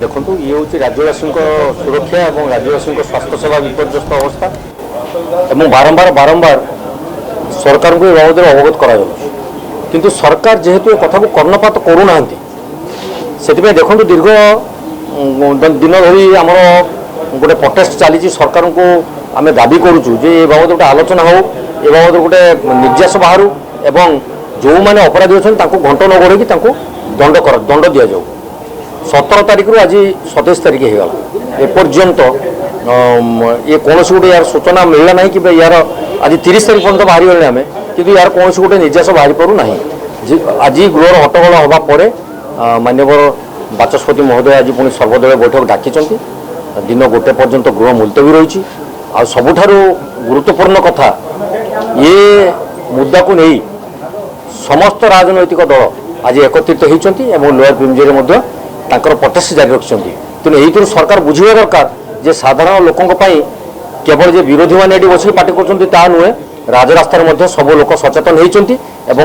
देखो ये हूँ राज्यवासी सुरक्षा और राज्यवासी स्वास्थ्य सेवा विपर्यस्त अवस्था एवं बारंबार बारंबार सरकार को बाबद अवगत किंतु सरकार जेहेतु कथा को कर्णपात करूना से देखो दीर्घ दिन धरी आम गोटे प्रोटेस्ट चली सरकार को आम दाबी करुचु जे ए बाबद गोटे आलोचना हो ए बाबद गोटे निर्यास बाहर एवं जो मैंने अपराधी अच्छा घंट न गोड़े दंड दि जाऊ 17 तारीख आज 27 तारीख होगा एपर्यंत ये कौन गोटे यार सूचना मिलला ना कि यार आज 30 तारीख पर्यटन बाहरी गले आम कि यार कौन गोटे निर्यास बाहरी पारू ना आज गृहर हट्टगोल होगापर माननीय बाचस्पति महोदय आज पुणी सर्वदलीय बैठक डाकी दिन गोटे पर्यंत गृह मुलतवी रही आ सबुठारु गुरुत्वपूर्ण कथा ये मुद्दा को नहीं समस्त राजनैतिक दल आज एकत्रित होती लोअर प्रिमियरे प्रोटेस्ट जारी रखिंट तेणु यही सरकार बुझा दरकार जे साधारण लोकों केवल जे विरोधी मैंने बस पार्टी कर नुहे राजरास्तार सब लोक सचेतन होती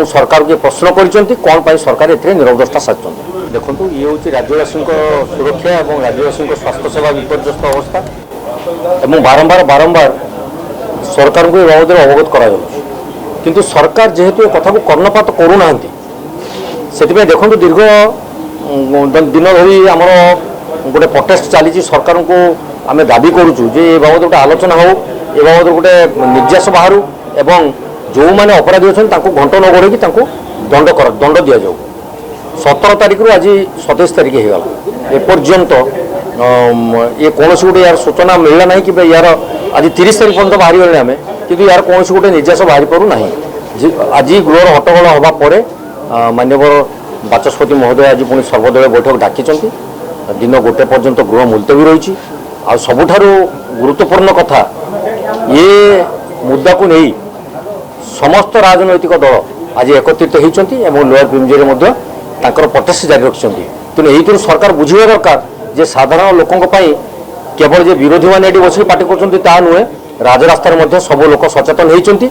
सरकार के प्रश्न कर सरकार ए निरवदृष्टा साधुं देखो ये हूँ राज्यवासी सुरक्षा और राज्यवासी स्वास्थ्य सेवा विपर्यस्त अवस्था एवं बारंबार बारंबार सरकार को बाबद अवगत किंतु सरकार जेहेतु कथा को कर्णपात करूना से देखो दीर्घ दिन धरी आम गोटे प्रोटेस्ट चली सरकार को आम दाबी करुचु जे ए बाबद गोटे आलोचना हो ए बाबद गोटे निर्यास बाहर एवं जो मैंने अपराधी अच्छा घंट न गोड़े दंड दि जाऊ 17 तारीख आज 27 तारीख होगा एपर्यंत ये कौन गोटे यार सूचना मिलला ना कि यार आज 30 तारीख पर्यटन बाहरी गले आम कि यार कौन गोटे निर्यास बाहरी पारू ना आज गृहर हट्टगोल होगापर माननीय बाचस्पति महोदय आज पुणी सर्वदलीय बैठक डाकी दिन गोटे पर्यंत गृह मुलतवी रही आ सबुठारु गुरुत्वपूर्ण कथा ये मुद्दा को नहीं समस्त राजनैतिक दल आज एकत्रित होती लोअर प्रिमियरे प्रोटेस्ट जारी रखिंट तेणु यही सरकार बुझा दरकार जे साधारण लोकों केवल जे विरोधी मैंने बस पार्टी कर नुहे राजरास्तार सब लोक सचेतन होती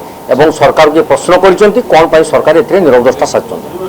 सरकार के प्रश्न कर सरकार ए निरवदृष्टा साधुं।